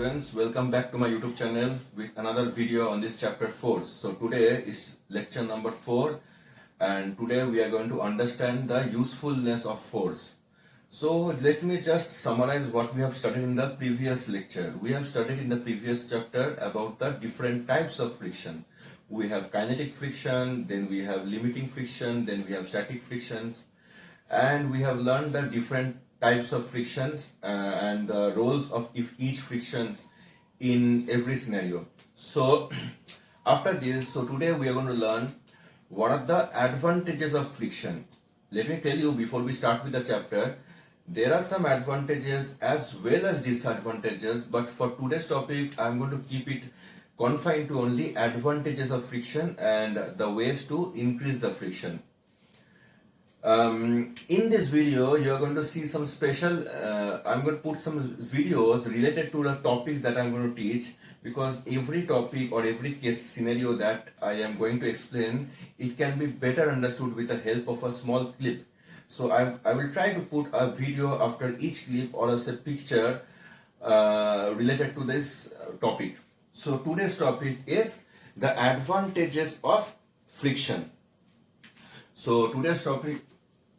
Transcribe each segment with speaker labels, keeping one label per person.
Speaker 1: students, welcome back to my YouTube channel with another video on this chapter 4. So today is lecture number 4 and today we are going to understand the usefulness of force. So let me just summarize what we have studied in the previous lecture. We have studied in the previous chapter about the different types of friction. We have kinetic friction, then we have limiting friction, then we have static frictions, and we have learned the different types of frictions and the roles of each frictions in every scenario. So after this, so today we are going to learn what are the advantages of friction. Let me tell you before we start with the chapter, there are some advantages as well as disadvantages, but for today's topic I am going to keep it confined to only advantages of friction and the ways to increase the friction. In this video you are going to see some special I'm going to put some videos related to the topics that I'm going to teach, because every topic or every case scenario that I am going to explain, it can be better understood with the help of a small clip. So I will try to put a video after each clip or as a picture related to this topic. So today's topic is the advantages of friction. So today's topic,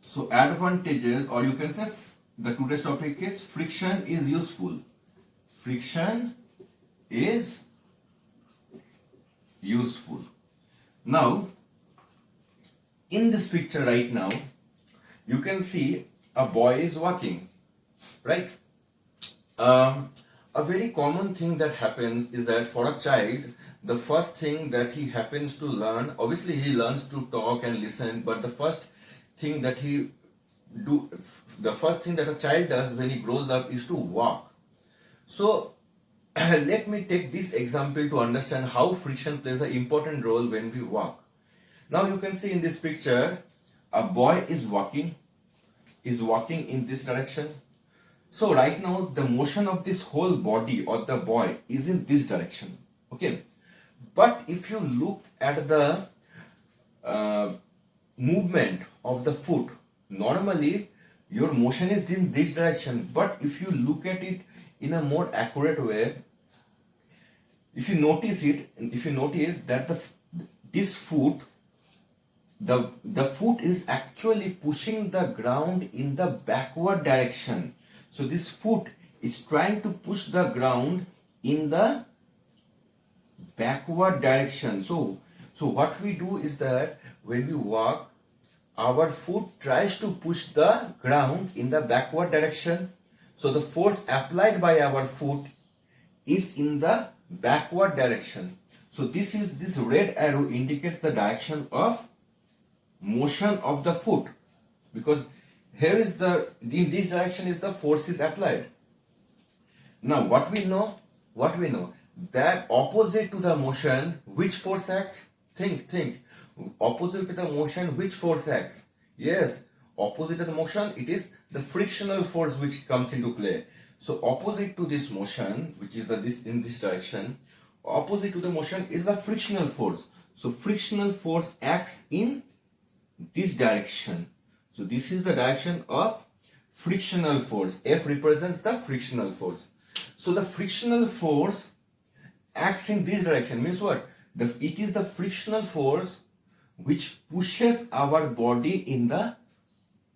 Speaker 1: so advantages, or you can say the today's topic is friction is useful. Friction is useful. Now, in this picture right now, you can see a boy is walking, right? A very common thing that happens is that for a child, the first thing that he happens to learn, obviously he learns to talk and listen, but the first thing that a child does when he grows up is to walk. So let me take this example to understand how friction plays an important role when we walk. Now you can see in this picture, a boy is walking in this direction. So right now the motion of this whole body or the boy is in this direction, okay? But if you look at the movement of the foot, normally your motion is in this direction, but if you look at it in a more accurate way, if you notice that this foot, the foot is actually pushing the ground in the backward direction. So this foot is trying to push the ground in the backward direction. So what we do is that when we walk, our foot tries to push the ground in the backward direction. So the force applied by our foot is in the backward direction. So this red arrow indicates the direction of motion of the foot, because here is in this direction is the force is applied. Now what we know that opposite to the motion, which force acts? Think. Opposite to the motion, which force acts? Yes, opposite to the motion, it is the frictional force which comes into play. So opposite to this motion, which is in this direction, opposite to the motion is the frictional force. So frictional force acts in this direction. So this is the direction of frictional force. F represents the frictional force. So the frictional force acts in this direction, means what? It is the frictional force which pushes our body in the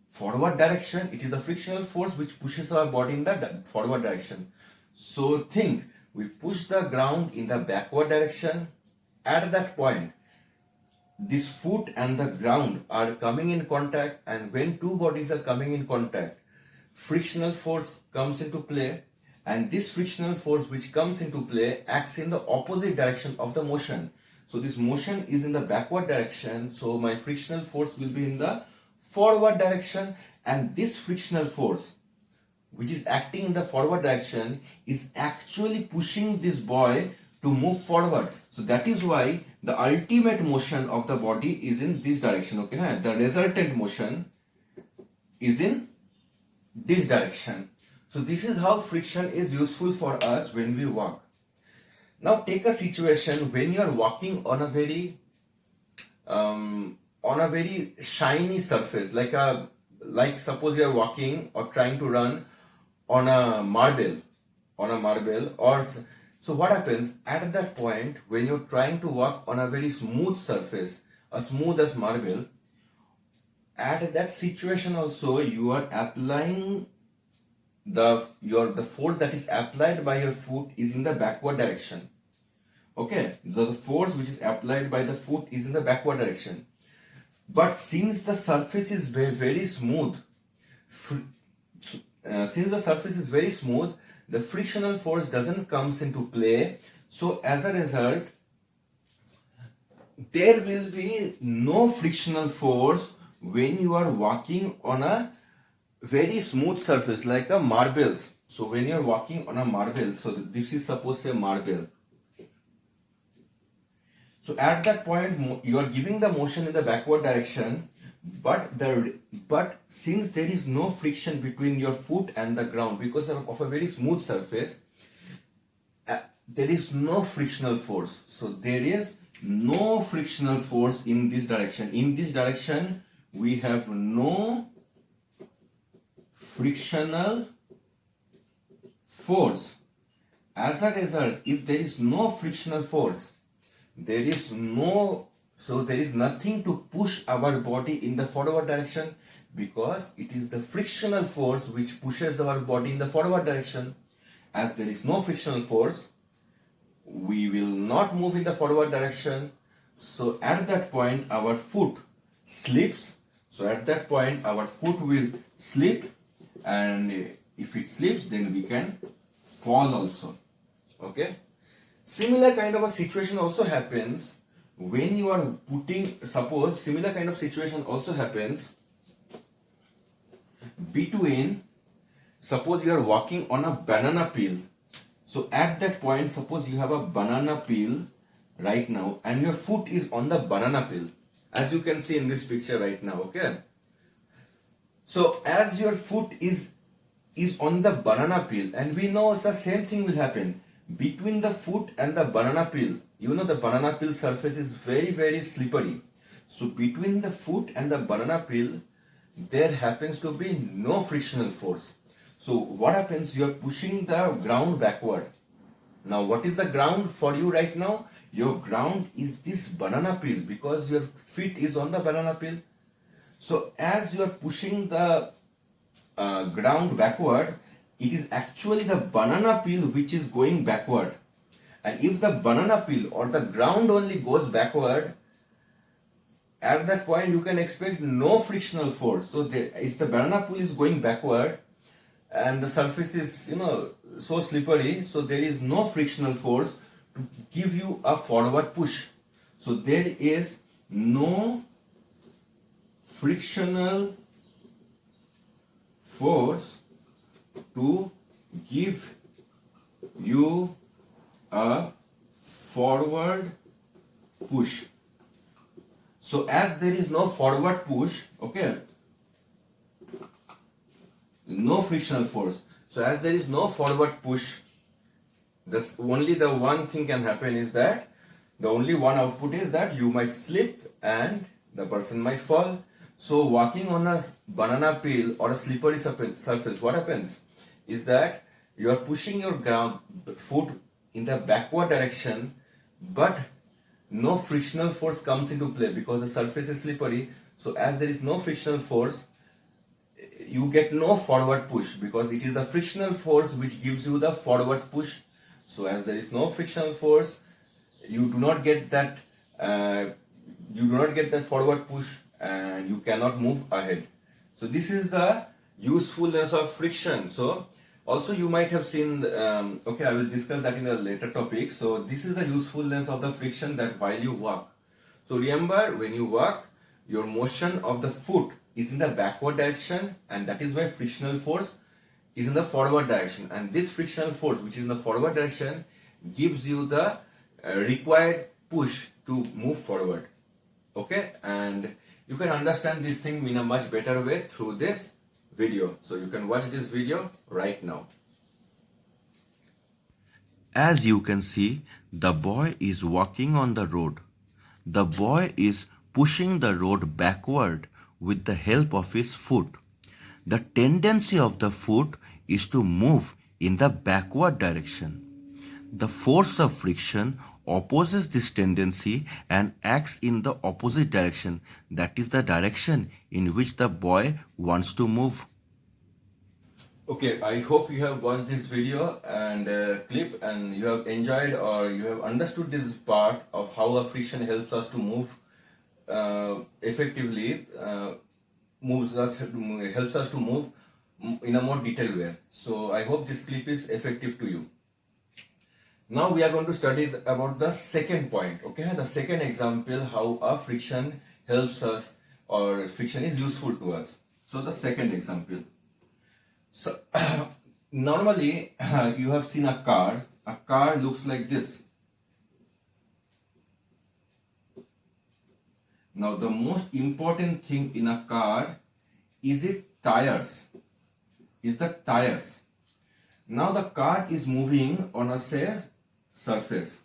Speaker 1: forward direction. It is the frictional force which pushes our body in the forward direction. So think, we push the ground in the backward direction. At that point, this foot and the ground are coming in contact, and when two bodies are coming in contact, frictional force comes into play, and this frictional force which comes into play acts in the opposite direction of the motion. So this motion is in the backward direction, so my frictional force will be in the forward direction, and this frictional force which is acting in the forward direction is actually pushing this boy to move forward. So that is why the ultimate motion of the body is in this direction, okay? The resultant motion is in this direction. So this is how friction is useful for us when we walk. Now take a situation when you are walking on a very shiny surface, like suppose you are walking or trying to run on a marble, on a marble, so what happens at that point when you're trying to walk on a very smooth surface, a smooth as marble, at that situation also you are applying the force that is applied by your foot is in the backward direction. Okay, so the force which is applied by the foot is in the backward direction. But since the surface is very smooth, the frictional force doesn't comes into play. So as a result, there will be no frictional force when you are walking on a very smooth surface like a marbles. So when you are walking on a marble, so this is suppose a marble. So at that point you are giving the motion in the backward direction, but since there is no friction between your foot and the ground because of a very smooth surface, there is no frictional force. So there is no frictional force in this direction. In this direction we have no frictional force. As a result, if there is no frictional force, there is nothing to push our body in the forward direction, because it is the frictional force which pushes our body in the forward direction. As there is no frictional force, we will not move in the forward direction. So at that point our foot slips. So at that point our foot will slip, and if it slips then we can fall also. Okay, similar kind of a situation also happens when you are similar kind of situation also happens between, suppose you are walking on a banana peel. So at that point, suppose you have a banana peel right now and your foot is on the banana peel, as you can see in this picture right now. Okay, so as your foot is on the banana peel, and we know the same thing will happen between the foot and the banana peel. You know the banana peel surface is very slippery. So between the foot and the banana peel there happens to be no frictional force. So what happens, you are pushing the ground backward. Now what is the ground for you right now? Your ground is this banana peel, because your feet is on the banana peel. So as you are pushing the ground backward, it is actually the banana peel which is going backward. And if the banana peel or the ground only goes backward, at that point you can expect no frictional force. So if the banana peel is going backward and the surface is so slippery, so there is no frictional force to give you a forward push. So there is no frictional force to give you a forward push. So as there is no forward push, okay, no frictional force. So as there is no forward push, only the one thing can happen is that the only one output is that you might slip and the person might fall. So walking on a banana peel or a slippery surface, what happens is that you are pushing your foot in the backward direction, but no frictional force comes into play because the surface is slippery. So as there is no frictional force, you get no forward push, because it is the frictional force which gives you the forward push. So as there is no frictional force, you do not get that forward push and you cannot move ahead. So this is the usefulness of friction. So also you might have seen, okay, I will discuss that in a later topic. So this is the usefulness of the friction, that while you walk. So remember, when you walk, your motion of the foot is in the backward direction, and that is why frictional force is in the forward direction. And this frictional force which is in the forward direction gives you the required push to move forward. Okay, and you can understand this thing in a much better way through this video. So you can watch this video right now.
Speaker 2: As you can see, the boy is walking on the road. The boy is pushing the road backward with the help of his foot. The tendency of the foot is to move in the backward direction. The force of friction opposes this tendency and acts in the opposite direction, that is the direction in which the boy wants to move.
Speaker 1: Okay, I hope you have watched this video and clip and you have enjoyed or you have understood this part of how a friction helps us to move effectively, helps us to move in a more detailed way. So I hope this clip is effective to you. Now we are going to study about the second point. Okay, the second example, how a friction helps us or friction is useful to us. So the second example. So normally you have seen a car. A car looks like this. Now the most important thing in a car is its tires. Is the tires. Now the car is moving on a surface.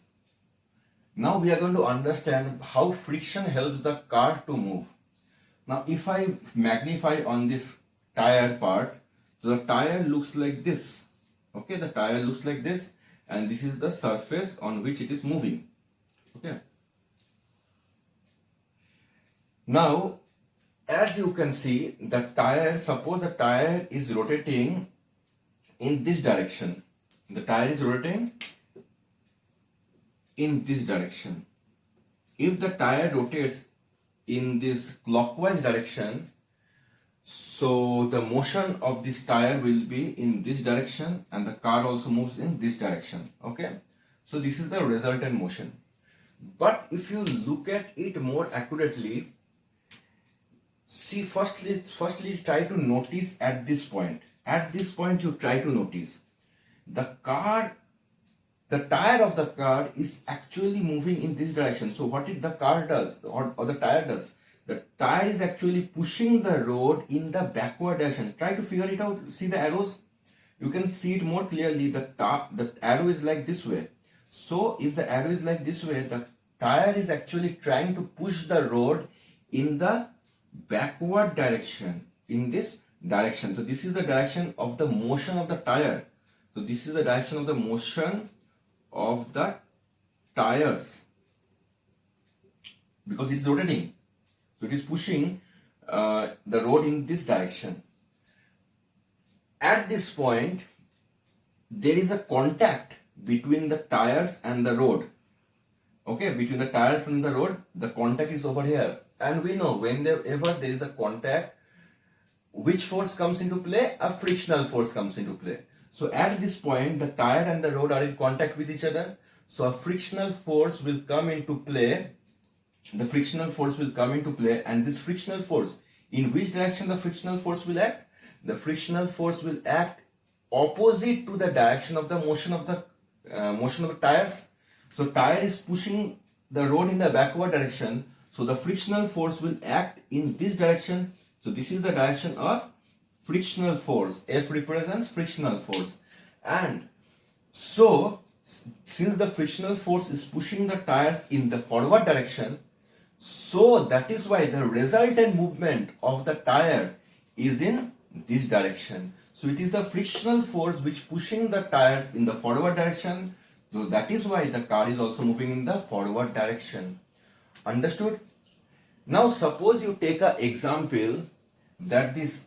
Speaker 1: Now we are going to understand how friction helps the car to move. Now if I magnify on this tire part, the tire looks like this. Okay, the tire looks like this, and this is the surface on which it is moving. Okay. Now, as you can see, the tire, suppose the tire is rotating in this direction. The tire is rotating in this direction. If the tire rotates in this clockwise direction, so the motion of this tire will be in this direction and the car also moves in this direction. Okay, so this is the resultant motion. But if you look at it more accurately, see, firstly try to notice at this point. At this point you try to notice the tire of the car is actually moving in this direction. So what the car does or the tire does, the tire is actually pushing the road in the backward direction. Try to figure it out. See the arrows? You can see it more clearly. The arrow is like this way. So if the arrow is like this way, the tire is actually trying to push the road in the backward direction, in this direction. So this is the direction of the motion of the tire. So this is the direction of the motion of the tires, because it's rotating. So it is pushing the road in this direction. At this point, there is a contact between the tires and the road. Okay, between the tires and the road, the contact is over here. And we know whenever there is a contact, which force comes into play? A frictional force comes into play. So at this point, the tire and the road are in contact with each other. So a frictional force will come into play. The frictional force will come into play, and this frictional force, in which direction the frictional force will act? The frictional force will act opposite to the direction of the motion of the tires. So tire is pushing the road in the backward direction. So the frictional force will act in this direction. So this is the direction of frictional force. F represents frictional force. And so since the frictional force is pushing the tires in the forward direction, so that is why the resultant movement of the tire is in this direction. So it is the frictional force which pushing the tires in the forward direction. So that is why the car is also moving in the forward direction. Understood? Now suppose you take an example that this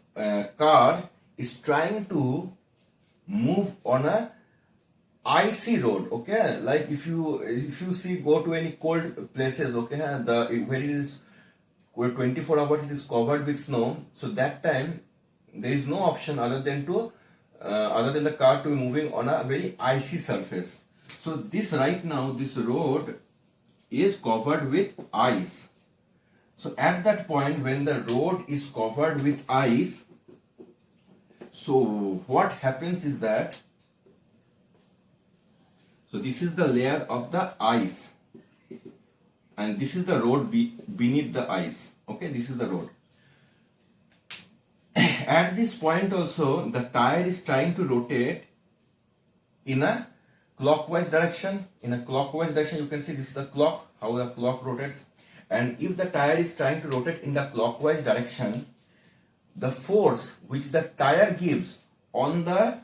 Speaker 1: car is trying to move on a icy road. Okay, like if you see, go to any cold places. Okay, where 24 hours it is covered with snow. So that time there is no option other than the car to be moving on a very icy surface. So this road is covered with ice. So at that point, when the road is covered with ice, so what happens is that, so this is the layer of the ice, and this is the road beneath the ice. Okay, this is the road. At this point also, the tire is trying to rotate in a clockwise direction. In a clockwise direction, you can see this is the clock, how the clock rotates. And if the tire is trying to rotate in the clockwise direction, the force which the tire gives on the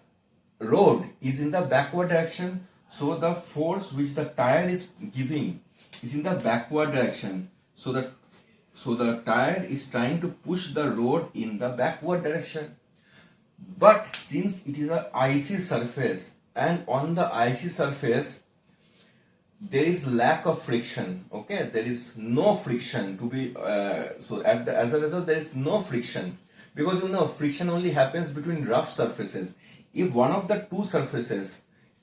Speaker 1: road is in the backward direction, so the force which the tire is giving is in the backward direction. So the tire is trying to push the road in the backward direction. But since it is a icy surface, and on the icy surface there is lack of friction, okay, there is no friction to be as a result there is no friction, because friction only happens between rough surfaces. If one of the two surfaces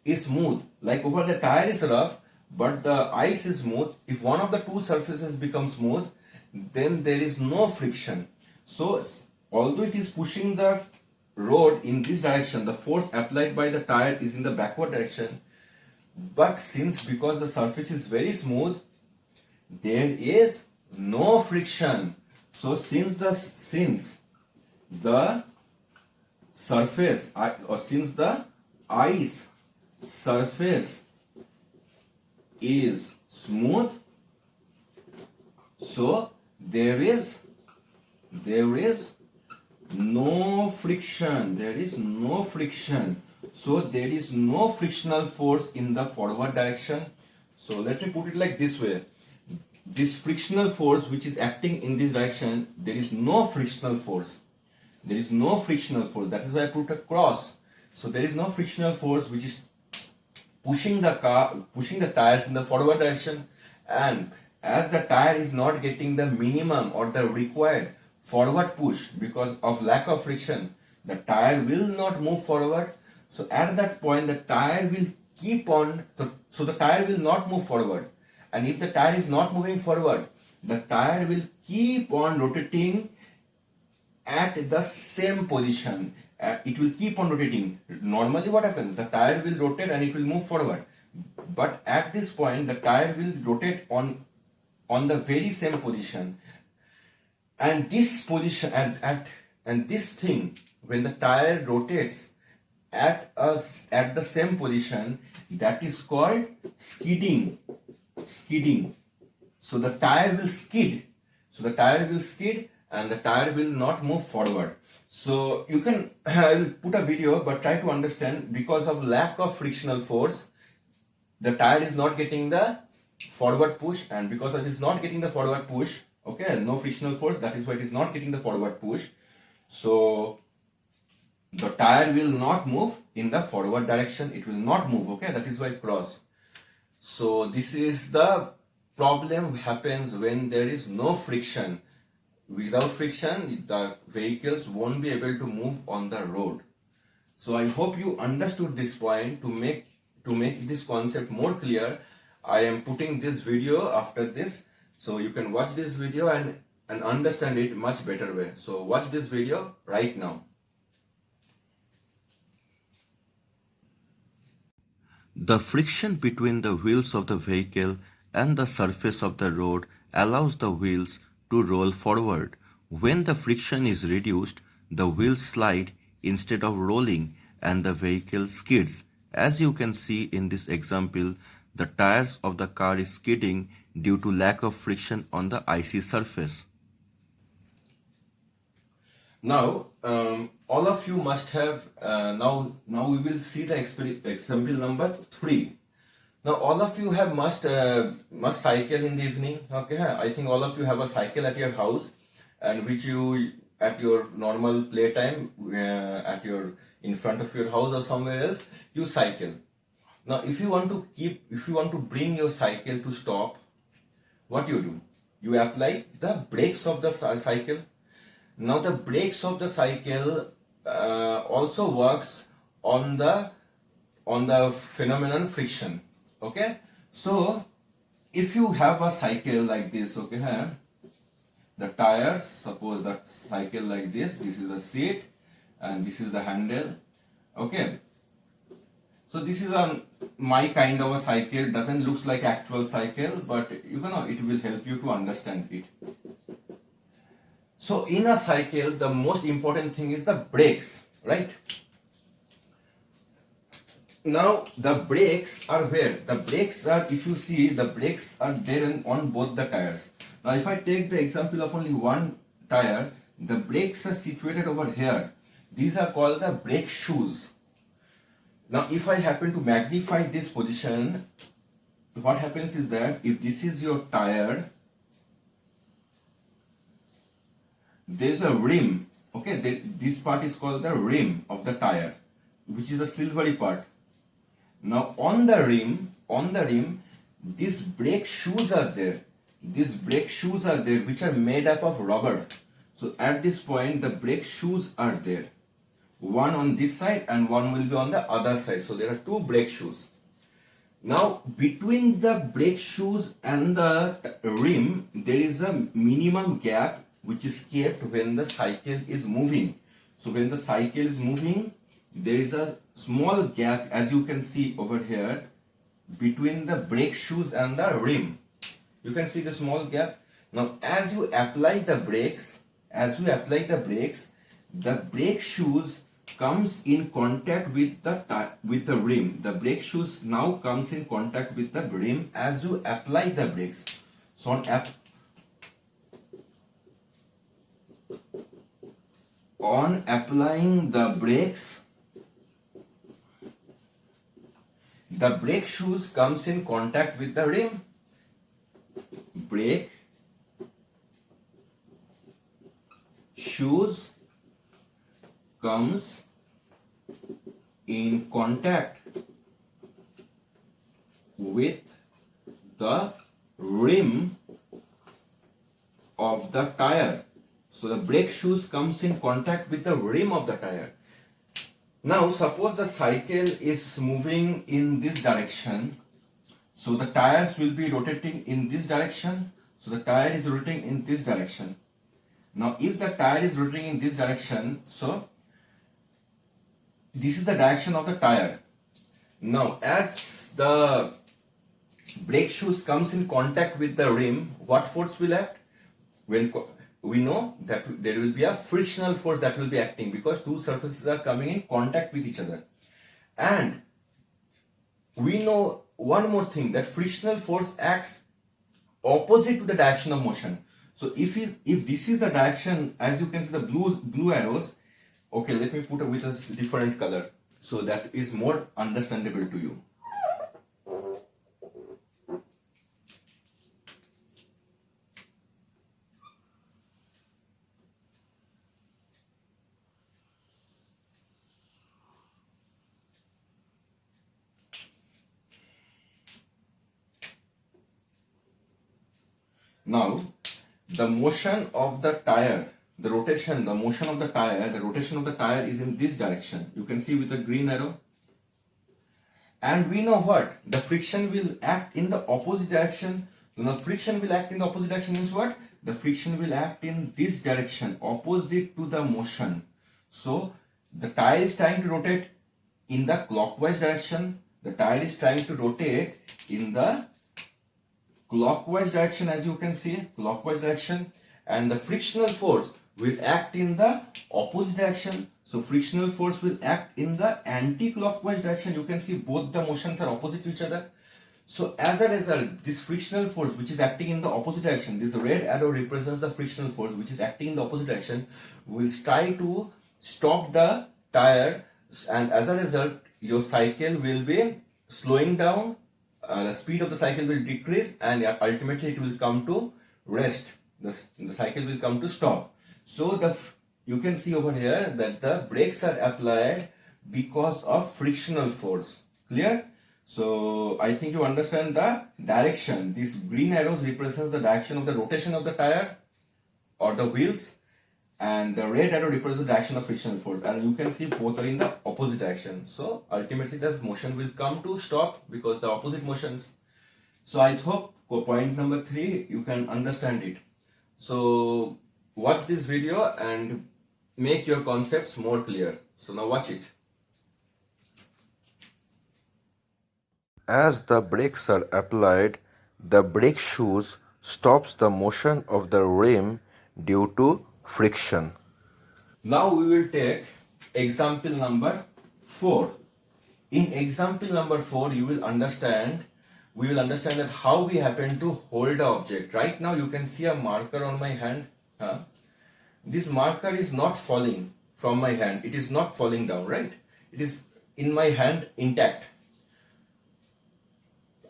Speaker 1: is smooth, like over the tire is rough but the ice is smooth, if one of the two surfaces becomes smooth, then there is no friction. So although it is pushing the road in this direction, the force applied by the tire is in the backward direction, but because the surface is very smooth, there is no friction. So since the surface or since the ice surface is smooth, so there is no friction. So there is no frictional force in the forward direction. So let me put it like this way: this frictional force which is acting in this direction, there is no frictional force. That is why I put a cross. So there is no frictional force which is pushing the tires in the forward direction, and as the tire is not getting the minimum or the required forward push because of lack of friction, the tire will not move forward. So at that point the tire will keep on, so the tire will not move forward, and if the tire is not moving forward, the tire will keep on rotating at the same position. It will keep on rotating. Normally what happens, the tire will rotate and it will move forward, but at this point the tire will rotate on the very same position, and this position and this thing, when the tire rotates at the same position, that is called skidding. So the tire will skid and the tire will not move forward. So you can I will put a video, but try to understand, because of lack of frictional force the tire is not getting the forward push, and because it is not getting the forward push, okay, no frictional force, that is why it is not getting the forward push. So the tire will not move in the forward direction, it will not move, okay, that is why cross. So this is the problem happens when there is no friction. Without friction the vehicles won't be able to move on the road. So I hope you understood this point. To make this concept more clear, I am putting this video after this, so you can watch this video and understand it much better way. So watch this video right now.
Speaker 2: The friction between the wheels of the vehicle and the surface of the road allows the wheels to roll forward. When the friction is reduced, the wheels slide instead of rolling and the vehicle skids. As you can see in this example, the tires of the car is skidding due to lack of friction on the icy surface.
Speaker 1: Now all of you must have now we will see the example number 3. Now all of you have must cycle in the evening, okay? I think all of you have a cycle at your house, and which you at your normal playtime in front of your house or somewhere else you cycle. Now if you want to bring your cycle to stop, what you do? You apply the brakes of the cycle. Now the brakes of the cycle also works on the phenomenon friction, okay? So if you have a cycle like this, okay, the tires, suppose the cycle like this is the seat and this is the handle, okay? So this is my kind of a cycle. Doesn't looks like actual cycle, but it will help you to understand it. So in a cycle, the most important thing is the brakes, right? Now the brakes are where? The brakes are, if you see, the brakes are there on both the tires. Now if I take the example of only one tire, the brakes are situated over here. These are called the brake shoes. Now if I happen to magnify this position, what happens is that if this is your tire, there's a rim, okay, this part is called the rim of the tire, which is the silvery part. Now on the rim, these brake shoes are there. These brake shoes are there, which are made up of rubber. So at this point, the brake shoes are there. One on this side and one will be on the other side. So there are two brake shoes. Now between the brake shoes and the rim, there is a minimum gap which is kept when the cycle is moving. So when the cycle is moving, there is a small gap, as you can see over here, between the brake shoes and the rim. You can see the small gap. Now as you apply the brakes, the brake shoes comes in contact with the rim. The brake shoes now comes in contact with the rim as you apply the brakes. So on applying the brakes, the brake shoes comes in contact with the rim. Brake shoes comes in contact with the rim of the tire. So the brake shoes comes in contact with the rim of the tire. Now suppose the cycle is moving in this direction. So the tires will be rotating in this direction. So the tire is rotating in this direction. Now if the tire is rotating in this direction, so this is the direction of the tire. Now as the brake shoes comes in contact with the rim, what force will act? When we know that there will be a frictional force that will be acting, because two surfaces are coming in contact with each other. And we know one more thing, that frictional force acts opposite to the direction of motion. So if this is the direction, as you can see the blue arrows, okay, let me put it with a different color so that is more understandable to you. Now the motion of the tire, the motion of the tire is in this direction. You can see with the green arrow. And we know what? The friction will act in the opposite direction. When the friction will act in the opposite direction means what? The friction will act in this direction, opposite to the motion. So the tire is trying to rotate in the clockwise direction. The tire is trying to rotate in the clockwise direction, as you can see, clockwise direction, and the frictional force will act in the opposite direction. So frictional force will act in the anti-clockwise direction. You can see both the motions are opposite to each other. So as a result, this frictional force which is acting in the opposite direction, this red arrow represents the frictional force which is acting in the opposite direction, will try to stop the tire, and as a result your cycle will be slowing down. The speed of the cycle will decrease, and ultimately it will come to rest. The cycle will come to stop. So you can see over here that the brakes are applied because of frictional force. Clear? So I think you understand the direction. These green arrows represents the direction of the rotation of the tire or the wheels, and the red arrow represents the direction of frictional force, and you can see both are in the opposite direction. So ultimately the motion will come to stop because the opposite motions. So I hope point number 3 you can understand it. So watch this video and make your concepts more clear. So now watch it.
Speaker 2: As the brakes are applied, the brake shoes stops the motion of the rim due to friction.
Speaker 1: Now we will take example number 4. In example number 4, we will understand that how we happen to hold the object. Right now you can see a marker on my hand. This marker is not falling from my hand. It is not falling down, right? It is in my hand intact.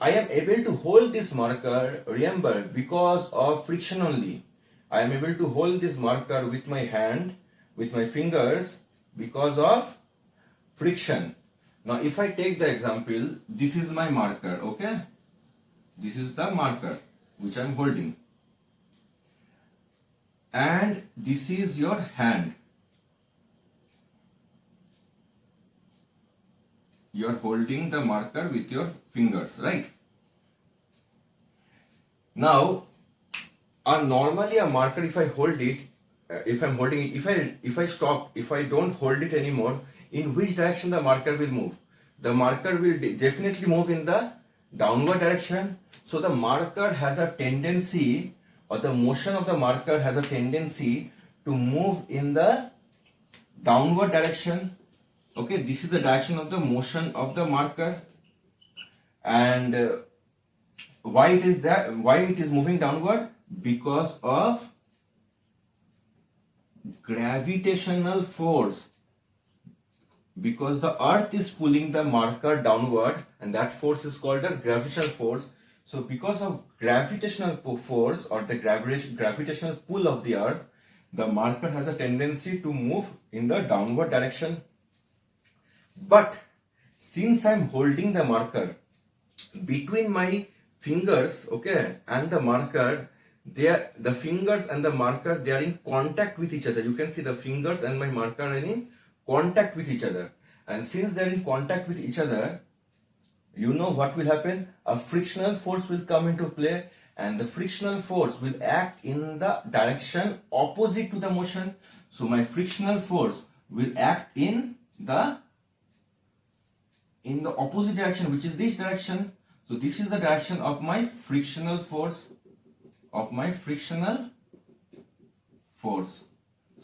Speaker 1: I am able to hold this marker, remember, because of friction only. I am able to hold this marker with my hand, with my fingers, because of friction. Now if I take the example, this is my marker, okay? This is the marker which I am holding. And this is your hand. You are holding the marker with your fingers, right? Now, normally a marker, if I hold it, if I'm holding it, if I stop, if I don't hold it anymore, in which direction the marker will move? The marker will definitely move in the downward direction. So the marker has a tendency, or the motion of the marker has a tendency to move in the downward direction. Okay, this is the direction of the motion of the marker. And why it is that? Why it is moving downward? Because of gravitational force. Because the earth is pulling the marker downward, and that force is called as gravitational force. So because of gravitational force, or the gravitational pull of the earth, the marker has a tendency to move in the downward direction. But since I am holding the marker between my fingers, okay, and the marker, the fingers and the marker, they are in contact with each other. You can see the fingers and my marker are in contact with each other. And since they are in contact with each other, you know what will happen? A frictional force will come into play, and the frictional force will act in the direction opposite to the motion. So my frictional force will act in the opposite direction, which is this direction. So this is the direction of my frictional force, So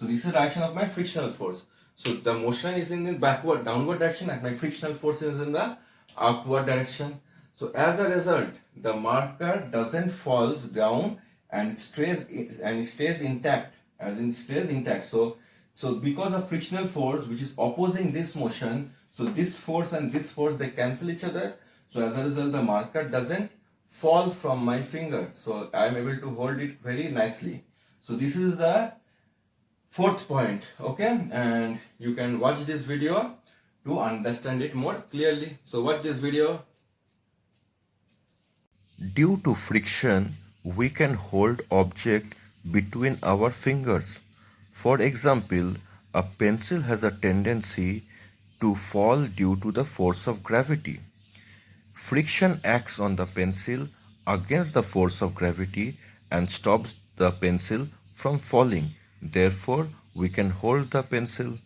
Speaker 1: this is the direction of my frictional force. So the motion is in the downward direction, and my frictional force is in the upward direction. So as a result, the marker doesn't fall down and stays intact, So because of frictional force, which is opposing this motion, so this force and this force, they cancel each other. So as a result, the marker doesn't fall from my finger. So I am able to hold it very nicely. So this is the fourth point, okay? And you can watch this video to understand it more clearly. So watch this video.
Speaker 2: Due to friction, we can hold object between our fingers. For example, a pencil has a tendency to fall due to the force of gravity. Friction acts on the pencil against the force of gravity and stops the pencil from falling. Therefore, we can hold the pencil.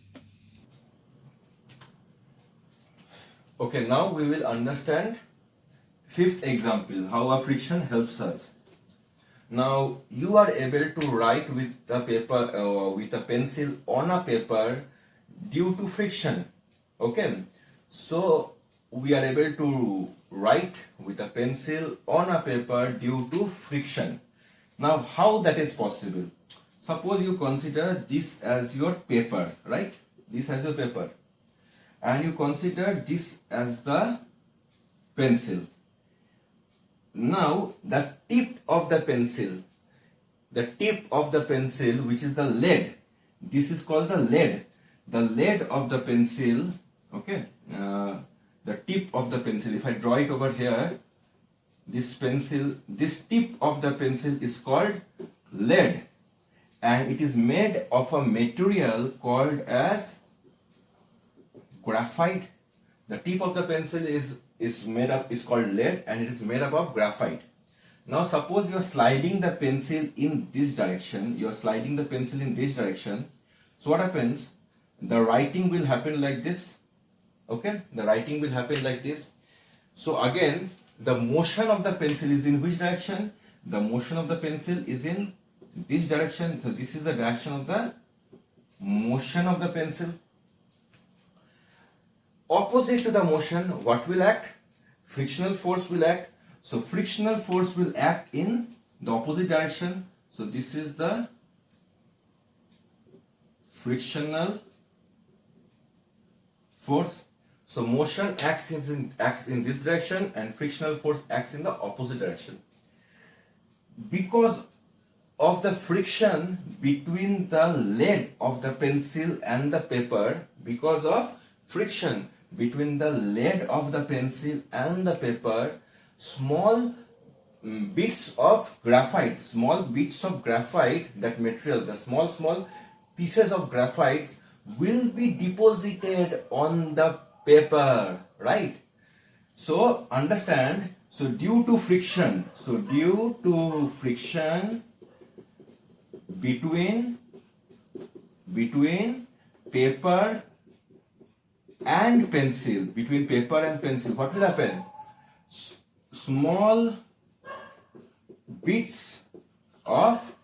Speaker 1: Okay, now we will understand fifth example, how a friction helps us. Now you are able to write with the paper, with a pencil on a paper due to friction. Okay, so we are able to write with a pencil on a paper due to friction. Now how that is possible? Suppose you consider this as your paper, right? This as your paper, and you consider this as the pencil. Now the tip of the pencil, which is the lead, this is called the lead. The lead of the pencil, okay, the tip of the pencil, if I draw it over here, this tip of the pencil is called lead, and it is made of a material called as graphite. The tip of the pencil is called lead, and it is made up of graphite. Now suppose you are sliding the pencil in this direction, so what happens? The writing will happen like this, okay? The writing will happen like this. So again, the motion of the pencil is in which direction? The motion of the pencil is in this direction. So this is the direction of the motion of the pencil. Opposite to the motion, what will act? Frictional force will act. So frictional force will act in the opposite direction. So this is the frictional force. So motion acts in this direction and frictional force acts in the opposite direction. Because of the friction between the lead of the pencil and the paper, because of friction between the lead of the pencil and the paper, small bits of graphite, that material, the small pieces of graphite will be deposited on the paper, right? So understand, due to friction between paper and pencil, what will happen? Small bits of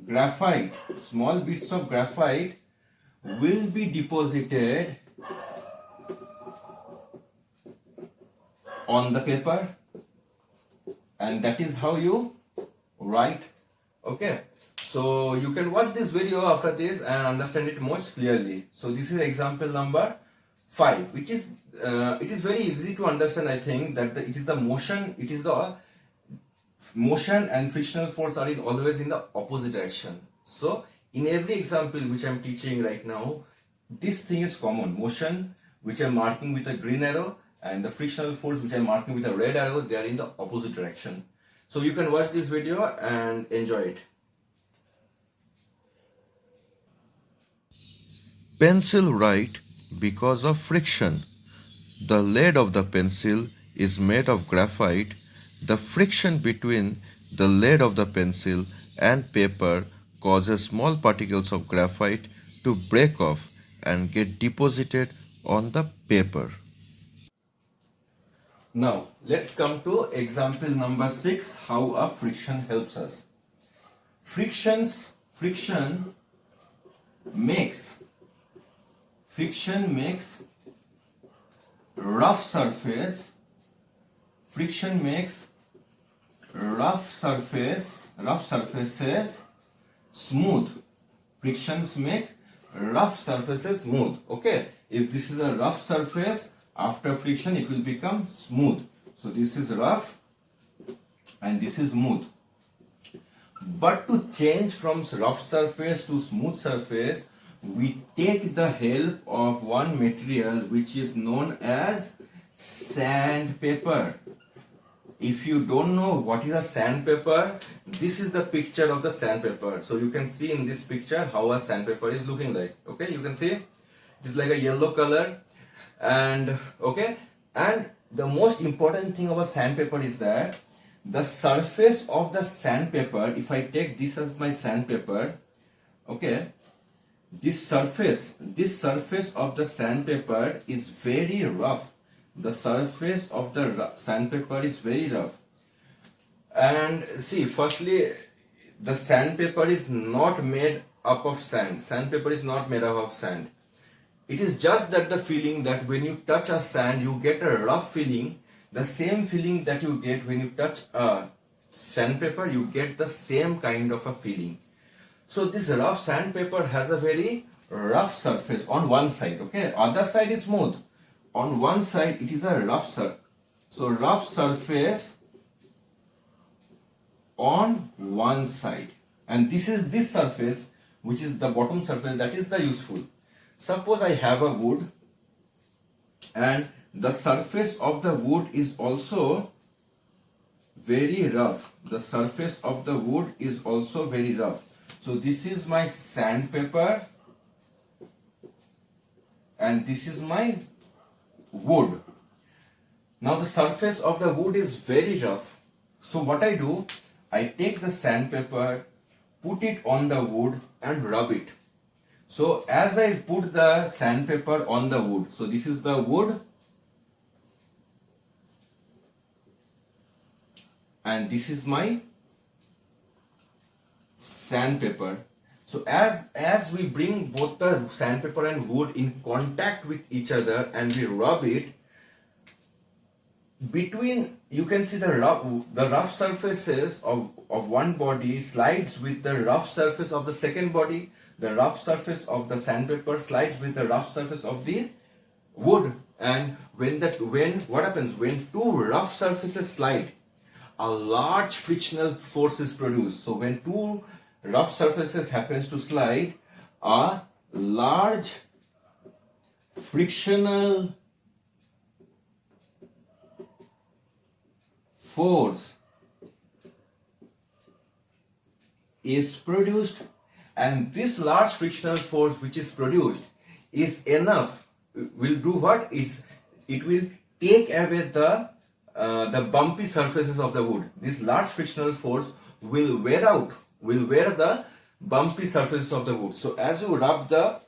Speaker 1: graphite will be deposited on the paper, and that is how you write. Okay, so you can watch this video after this and understand it much clearly. So this is example number 5, which is it is very easy to understand. I think that it is the motion and frictional force are always in the opposite direction. So in every example which I am teaching right now, this thing is common. Motion, which I am marking with a green arrow, and the frictional force, which I am marking with a red arrow, they are in the opposite direction. So you can watch this video and enjoy it.
Speaker 2: Pencil write because of friction. The lead of the pencil is made of graphite. The friction between the lead of the pencil and paper causes small particles of graphite to break off and get deposited on the paper.
Speaker 1: Now let's come to example number 6, how a friction helps us. Friction makes rough surfaces smooth. Frictions make rough surfaces smooth. Okay, if this is a rough surface, after friction it will become smooth. So this is rough and this is smooth. But to change from rough surface to smooth surface, we take the help of one material which is known as sandpaper. If you don't know what is a sandpaper, this is the picture of the sandpaper. So you can see in this picture how a sandpaper is looking like. Okay, you can see it is like a yellow color. And okay, and the most important thing about sandpaper is that the surface of the sandpaper, if I take this as my sandpaper, okay, this surface of the sandpaper is very rough. The surface of the sandpaper is very rough. And see, firstly, the sandpaper is not made up of sand. Sandpaper is not made up of sand. It is just that the feeling that when you touch a sand, you get a rough feeling. The same feeling that you get when you touch a sandpaper, you get the same kind of a feeling. So this rough sandpaper has a very rough surface on one side. Okay, other side is smooth. On one side it is a rough surface. So rough surface on one side, and this is this surface, which is the bottom surface, that is the useful. Suppose I have a wood and the surface of the wood is also very rough. The surface of the wood is also very rough. So this is my sandpaper and this is my wood. Now the surface of the wood is very rough. So what I do, I take the sandpaper, put it on the wood and rub it. So as I put the sandpaper on the wood, so this is the wood and this is my sandpaper. So as we bring both the sandpaper and wood in contact with each other and we rub it, between, you can see the rough surfaces of one body slides with the rough surface of the second body. The rough surface of the sandpaper slides with the rough surface of the wood, And when what happens when two rough surfaces slide, a large frictional force is produced. So when two rough surfaces happens to slide, a large frictional force is produced, and this large frictional force which is produced is enough, will do what is, it will take away the bumpy surfaces of the wood. This large frictional force will wear the bumpy surfaces of the wood. So as you rub the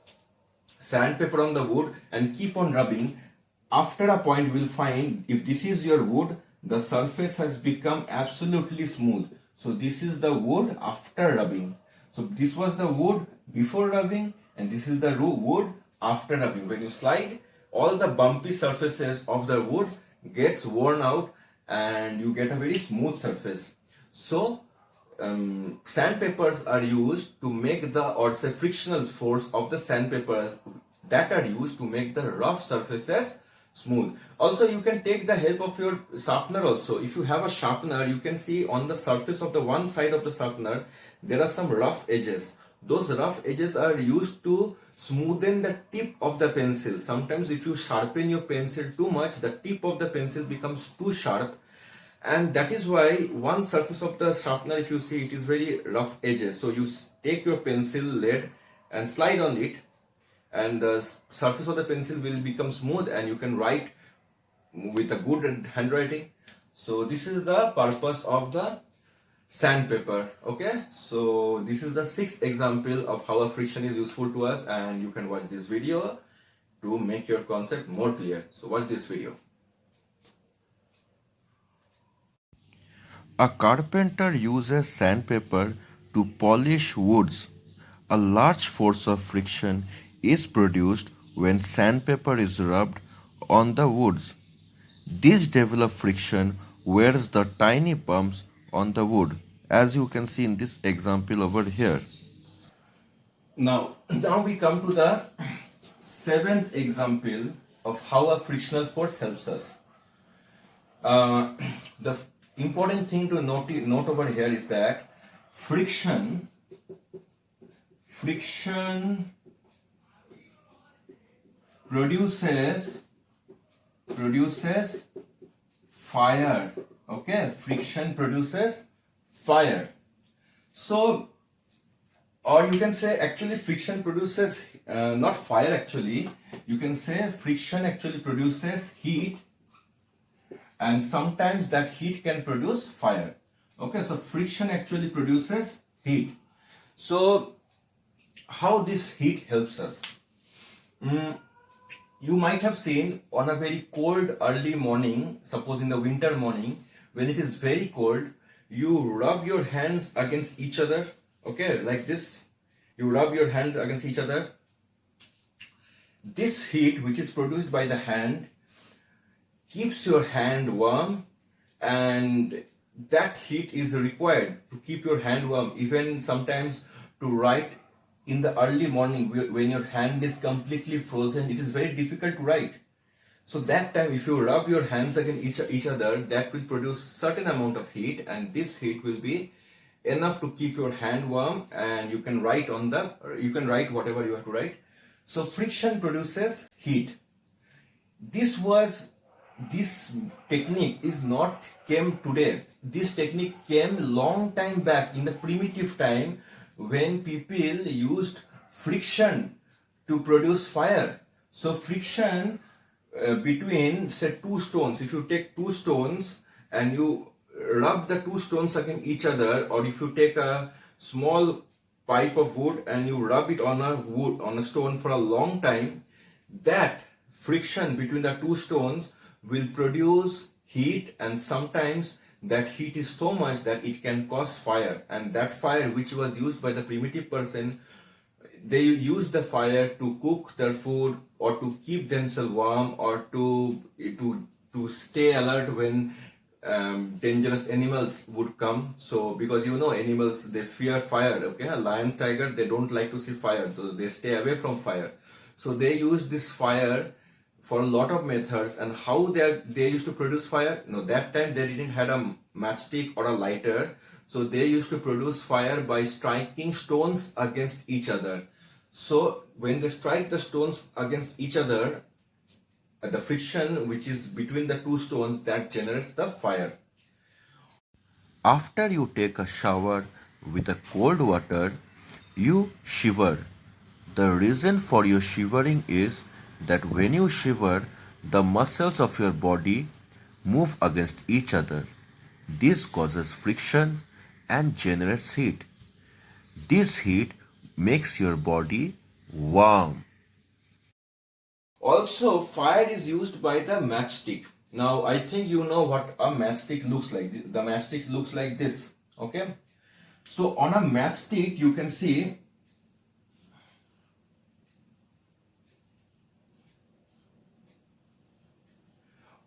Speaker 1: sandpaper on the wood and keep on rubbing, after a point you will find, if this is your wood, the surface has become absolutely smooth. So this is the wood after rubbing. So this was the wood before rubbing, and this is the wood after rubbing. When you slide, all the bumpy surfaces of the wood gets worn out and you get a very smooth surface. So sandpapers are used to make the, or say frictional force of the sandpapers that are used to make the rough surfaces smooth. Also you can take the help of your sharpener also. If you have a sharpener, you can see on the surface of the one side of the sharpener there are some rough edges. Those rough edges are used to smoothen the tip of the pencil. Sometimes if you sharpen your pencil too much, the tip of the pencil becomes too sharp, and that is why one surface of the sharpener, if you see, it is very rough edges. So you take your pencil lead and slide on it, and the surface of the pencil will become smooth and you can write with a good handwriting. So this is the purpose of the sandpaper. Okay, so this is the sixth example of how a friction is useful to us, and you can watch this video to make your concept more clear. So watch this video.
Speaker 2: A carpenter uses sandpaper to polish woods. A large force of friction is produced when sandpaper is rubbed on the woods. This developed friction wears the tiny bumps on the wood, as you can see in this example over here.
Speaker 1: Now we come to the seventh example of how a frictional force helps us. The important thing to note over here is that friction produces fire. Okay, friction produces fire. So, or you can say actually friction produces not fire actually, you can say friction actually produces heat, and sometimes that heat can produce fire. Okay, so friction actually produces heat. So how this heat helps us? You might have seen on a very cold early morning, suppose in the winter morning, when it is very cold, you rub your hands against each other. Okay, like this, you rub your hands against each other. This heat which is produced by the hand keeps your hand warm, and that heat is required to keep your hand warm. Even sometimes to write in the early morning when your hand is completely frozen, it is very difficult to write. So that time if you rub your hands against each other, that will produce certain amount of heat, and this heat will be enough to keep your hand warm, and you can write whatever you have to write. So friction produces heat. This technique is not came today. This technique came long time back in the primitive time, when people used friction to produce fire. So friction between say two stones, if you take two stones and you rub the two stones against each other, or if you take a small pipe of wood and you rub it on a stone for a long time, that friction between the two stones will produce heat, and sometimes that heat is so much that it can cause fire. And that fire which was used by the primitive person, they used the fire to cook their food, or to keep themselves warm, or to stay alert when dangerous animals would come. So because animals, they fear fire. Okay, lions, tiger, they don't like to see fire, so they stay away from fire. So they use this fire for a lot of methods. And how they used to produce fire? No, that time they didn't had a matchstick or a lighter, so they used to produce fire by striking stones against each other. So when they strike the stones against each other, the friction which is between the two stones, that generates the fire.
Speaker 2: After you take a shower with a cold water, you shiver. The reason for your shivering is that when you shiver, the muscles of your body move against each other. This causes friction and generates heat. This heat makes your body warm.
Speaker 1: Also, fire is used by the matchstick. Now, I think you know what a matchstick looks like. The matchstick looks like this. Okay. So, on a matchstick, you can see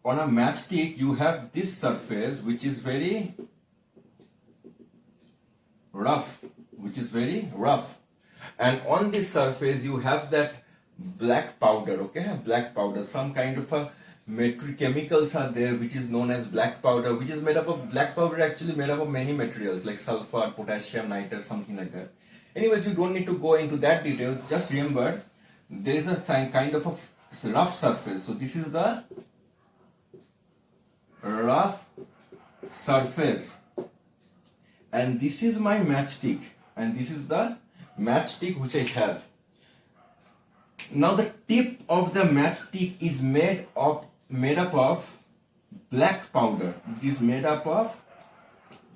Speaker 1: on a matchstick you have this surface which is very rough, and on this surface you have that black powder. Okay, black powder, some kind of a chemicals are there which is known as black powder, which is made up of black powder actually made up of many materials like sulfur, potassium, nitre, something like that. Anyways, you don't need to go into that details. Just remember there is a kind of a rough surface. So this is the rough surface, and this is my matchstick, and this is the matchstick which I have. Now the tip of the matchstick is made up of black powder. It is made up of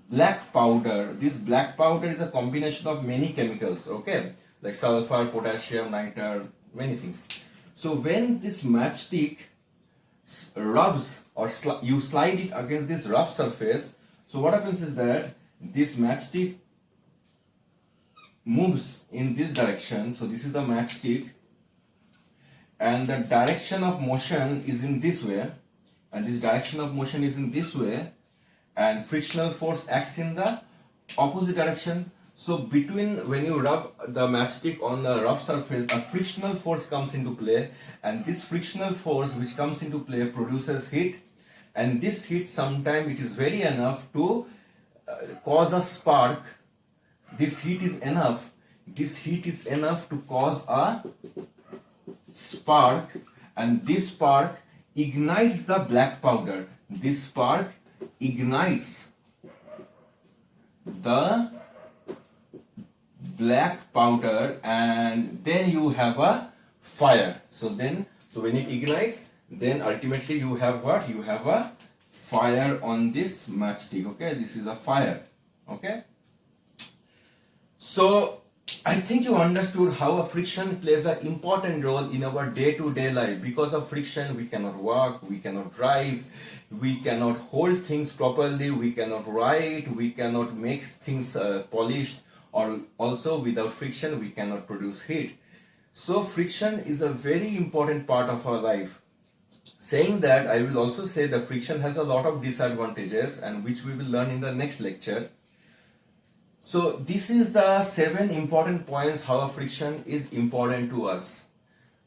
Speaker 1: black powder. This black powder is a combination of many chemicals, okay, like sulfur, potassium, nitre, many things. So when this matchstick rubs or you slide it against this rough surface, so what happens is that this matchstick moves in this direction. So this is the matchstick, and the direction of motion is in this way, and this direction of motion is in this way, and frictional force acts in the opposite direction. So between, when you rub the matchstick on the rough surface, a frictional force comes into play, and this frictional force which comes into play produces heat, and this heat sometimes it is very enough to cause a spark. This heat is enough to cause a spark, and this spark ignites the black powder. This spark ignites the black powder, and then you have a fire. So when it ignites, then ultimately you have what? You have a fire on this matchstick. Okay, this is a fire. Okay, so I think you understood how a friction plays an important role in our day-to-day life. Because of friction, we cannot walk, we cannot drive, we cannot hold things properly, we cannot write, we cannot make things polished, or also without friction, we cannot produce heat. So friction is a very important part of our life. Saying that, I will also say that friction has a lot of disadvantages, and which we will learn in the next lecture. So this is the 7 important points how friction is important to us.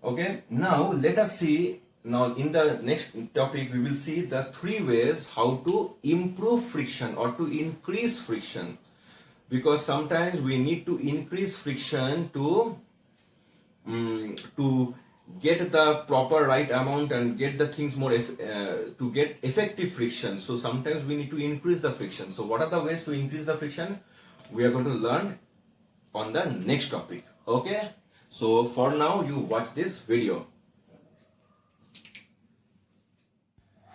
Speaker 1: Okay, now let us see. Now in the next topic we will see the 3 ways how to improve friction or to increase friction, because sometimes we need to increase friction to get the proper right amount and get the things more to get effective friction. So sometimes we need to increase the friction. So what are the ways to increase the friction? We are going to learn on the next topic. Okay, so for now you watch this video.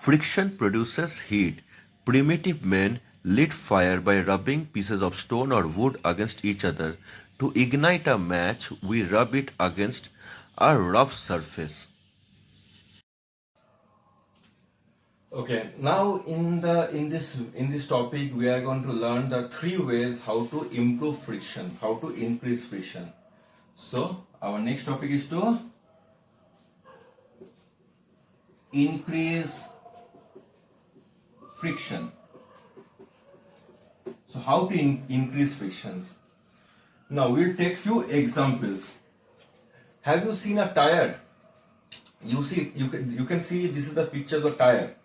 Speaker 2: Friction produces heat. Primitive men lit fire by rubbing pieces of stone or wood against each other. To ignite a match, we rub it against a rough surface.
Speaker 1: Okay, now in this topic we are going to learn the 3 ways how to improve friction, how to increase friction. So our next topic is to increase friction. So how to increase frictions? Now we'll take few examples. Have you seen a tire? you can see this is the picture of the tire.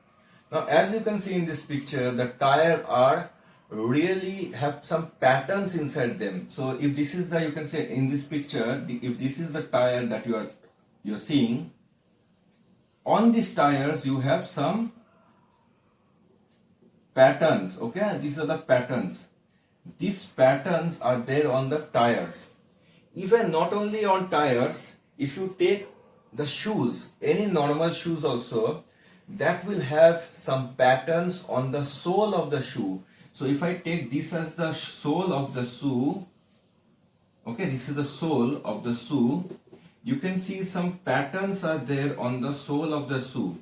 Speaker 1: Now, as you can see in this picture, the tire are really have some patterns inside them. So if this is the, you can say in this picture, if this is the tire that you're seeing, on these tires you have some patterns. Okay, these are the patterns. These patterns are there on the tires. Even not only on tires, if you take the shoes, any normal shoes also, that will have some patterns on the sole of the shoe. So if I take this as the sole of the shoe, okay, this is the sole of the shoe, you can see some patterns are there on the sole of the shoe.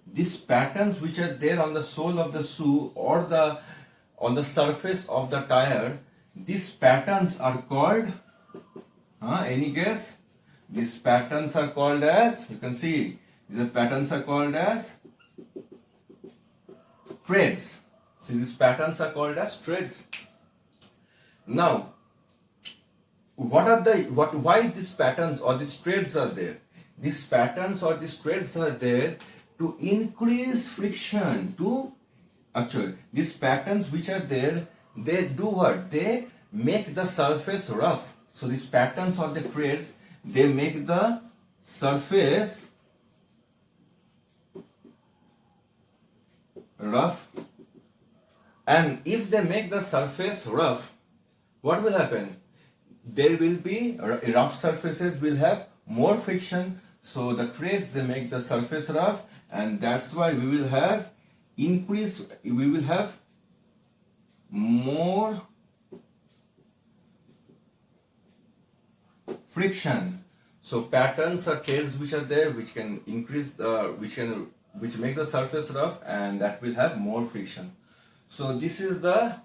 Speaker 1: These patterns which are there on the sole of the shoe or on the surface of the tire, these patterns are called, any guess? These patterns are called as, you can see, these patterns are called as treads. See, these patterns are called as treads. Now, why these patterns or these treads are there? These patterns or these treads are there to increase friction. Actually, these patterns which are there, they do what? They make the surface rough. So these patterns or the treads, they make the surface rough. And if they make the surface rough, what will happen? There will be rough surfaces will have more friction. So the treads, they make the surface rough, and that's why we will have more friction. So patterns or treads which are there, which can increase which makes the surface rough, and that will have more friction. So this is the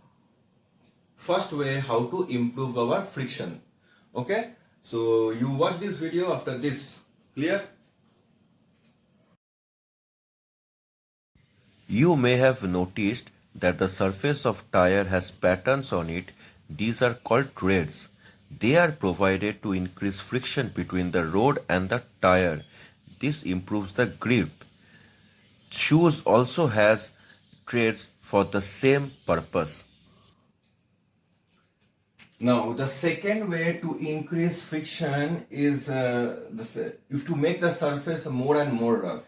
Speaker 1: first way how to improve our friction. Okay, so you watch this video after this. Clear?
Speaker 2: You may have noticed that the surface of tire has patterns on it. These are called treads. They are provided to increase friction between the road and the tire. This improves the grip. Shoes also has treads for the same purpose.
Speaker 1: Now, the second way to increase friction is if to make the surface more and more rough.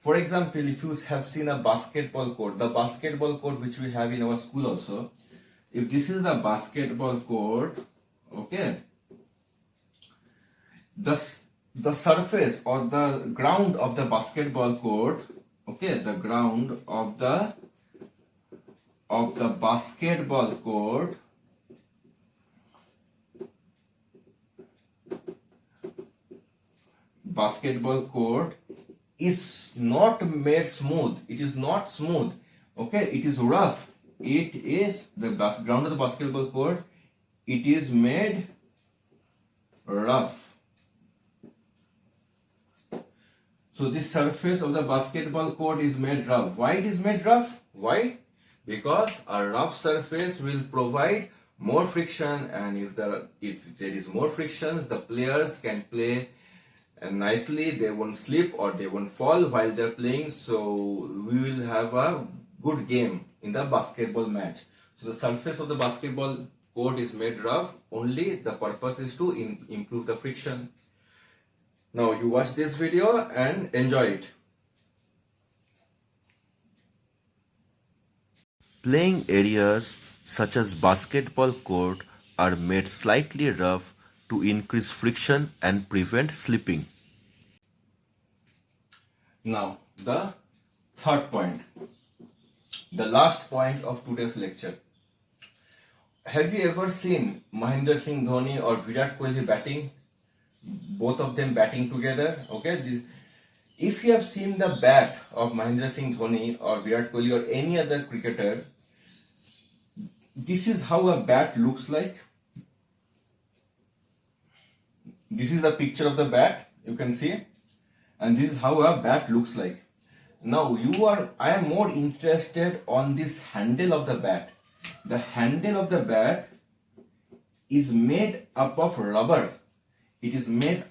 Speaker 1: For example, if you have seen a basketball court, the basketball court which we have in our school also, if this is the basketball court, okay, the surface or the ground of the basketball court, okay, the ground of the basketball court is not made smooth. It is not smooth. Okay, it is rough. It is the ground of the basketball court. It is made rough. So this surface of the basketball court is made rough. Why it is made rough? Why? Because a rough surface will provide more friction, and if there is more frictions, the players can play nicely. They won't slip or they won't fall while they're playing. So we will have a good game in the basketball match. So the surface of the basketball court is made rough. Only the purpose is to improve the friction. Now you watch this video and enjoy it.
Speaker 2: Playing areas such as basketball court are made slightly rough to increase friction and prevent slipping.
Speaker 1: Now the third point, the last point of today's lecture. Have you ever seen Mahendra Singh Dhoni or Virat Kohli batting? Both of them batting together. Okay, if you have seen the bat of Mahendra Singh Dhoni or Virat Kohli or any other cricketer, this is how a bat looks like. This is the picture of the bat, you can see, and this is how a bat looks like. Now I am more interested on this handle of the bat. The handle of the bat is made up of rubber. It is made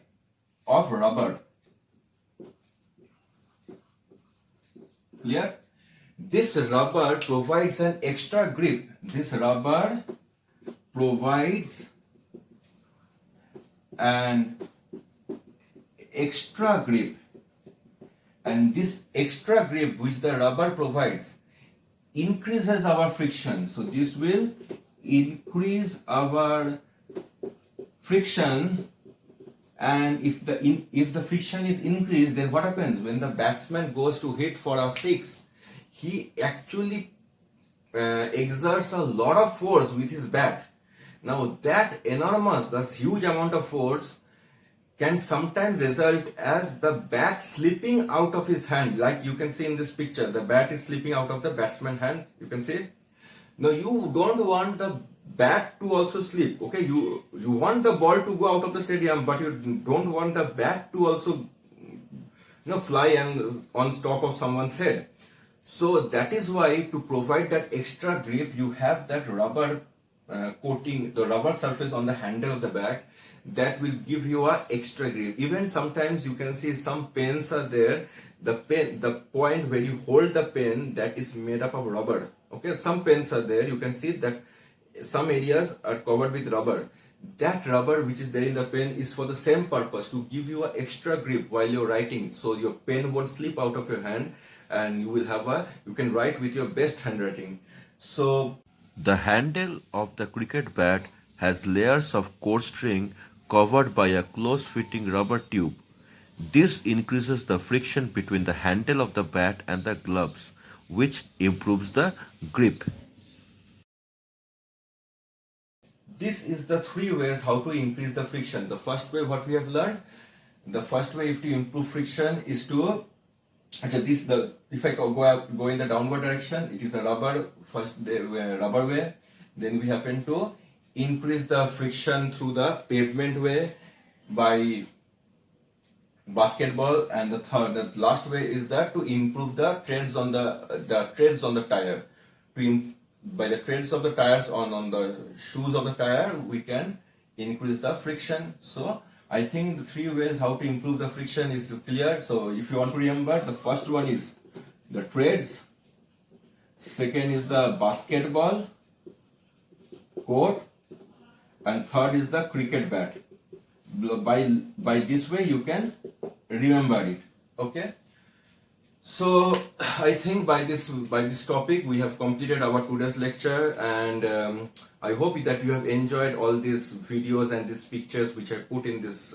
Speaker 1: of rubber. Clear? This rubber provides an extra grip. This rubber provides an extra grip, and this extra grip which the rubber provides increases our friction. So this will increase our friction, and if the friction is increased, then what happens when the batsman goes to hit for a six? He actually exerts a lot of force with his bat. Now that huge amount of force can sometimes result as the bat slipping out of his hand. Like you can see in this picture, the bat is slipping out of the batsman's hand. You can see. Now you don't want the bat to also slip. Okay, you want the ball to go out of the stadium, but you don't want the bat to also fly and on top of someone's head. So that is why, to provide that extra grip, you have that rubber coating, the rubber surface on the handle of the bat, that will give you a extra grip. Even sometimes you can see some pens are there. The point where you hold the pen, that is made up of rubber. Okay, some pens are there. You can see that some areas are covered with rubber. That rubber which is there in the pen is for the same purpose, to give you an extra grip while you're writing, so your pen won't slip out of your hand, and you can write with your best handwriting. So
Speaker 2: The handle of the cricket bat has layers of coarse string covered by a close-fitting rubber tube. This increases the friction between the handle of the bat and the gloves, which improves the grip.
Speaker 1: this is the three ways how to increase the friction. The first way, what we have learned, the first way if to improve friction is to, if I go in the downward direction, it is a rubber rubber way. Then we happen to increase the friction through the pavement way by basketball, and the last way is that to improve the treads on the tire. By the treads of the tires on the shoes of the tire, we can increase the friction. So I think the three ways how to improve the friction is clear. So if you want to remember, the first one is the treads, second is the basketball court, and third is the cricket bat. By this way you can remember it. Okay, so I think by this topic we have completed our today's lecture, and I hope that you have enjoyed all these videos and these pictures which I put in this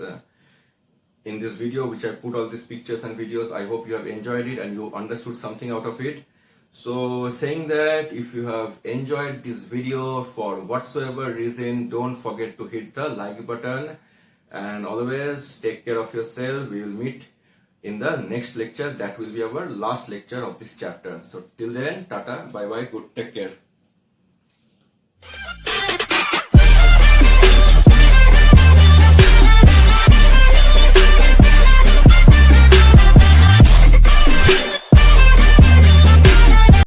Speaker 1: video, which I put all these pictures and videos. I hope you have enjoyed it and you understood something out of it. So saying that, if you have enjoyed this video for whatsoever reason, don't forget to hit the like button, and always take care of yourself. We will meet in the next lecture. That will be our last lecture of this chapter. So till then, tata, bye bye, good, take care.